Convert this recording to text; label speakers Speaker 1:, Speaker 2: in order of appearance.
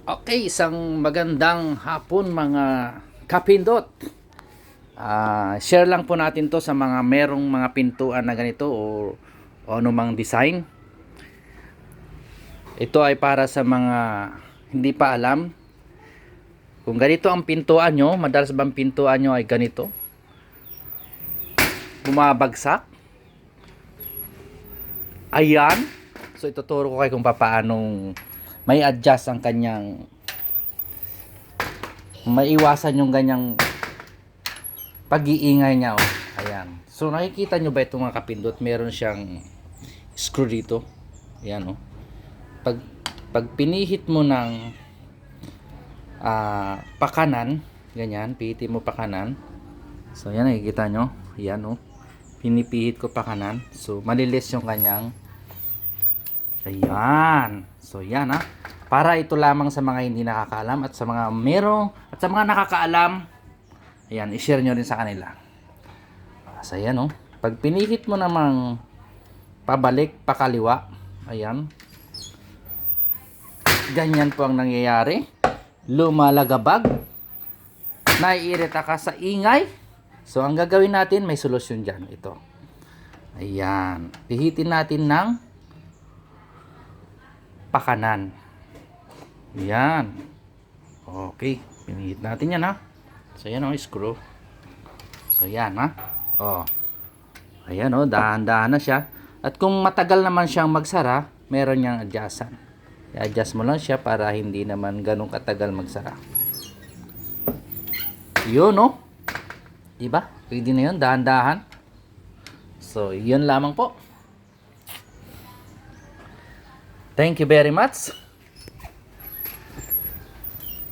Speaker 1: Okay, isang magandang hapon mga kapindot. Share lang po natin to sa mga merong mga pintuan na ganito o anumang design. Ito ay para sa mga hindi pa alam. Kung ganito ang pintuan nyo, madalas bang pintuan nyo ay ganito? Bumabagsak. Ayan. So ituturo ko kayo kung paanong may adjust ang kanyang maiwasan yung ganyang pag-iingay niya. Ayan. So nakikita nyo ba itong mga kapindot? Meron siyang screw dito. Ayan. Pag pinihit mo ng pakanan, ganyan, pihitin mo pakanan. So yan, nakikita nyo. Ayan. Pinipihit ko pakanan. So malilis yung kanyang. Ayan. So yan para ito lamang sa mga hindi nakakaalam at sa mga merong at sa mga nakakaalam. Ayan, i-share nyo rin sa kanila. So ayan pag pinihit mo namang pabalik, pakaliwa, ayan. Ganyan po ang nangyayari. Lumalagabag. Naiirita ka sa ingay. So ang gagawin natin, may solusyon dyan. Ito. Ayan. Pihitin natin ng pakanan. Yan. Okay. Pinihit natin yan So yan screw. So yan Ayan dahan-dahan na siya. At kung matagal naman siyang magsara, meron niyang adjustan. I-adjust mo lang siya para hindi naman ganun katagal magsara. Yun diba? Pwede na yun, dahan-dahan. So yun lamang po. Thank you very much.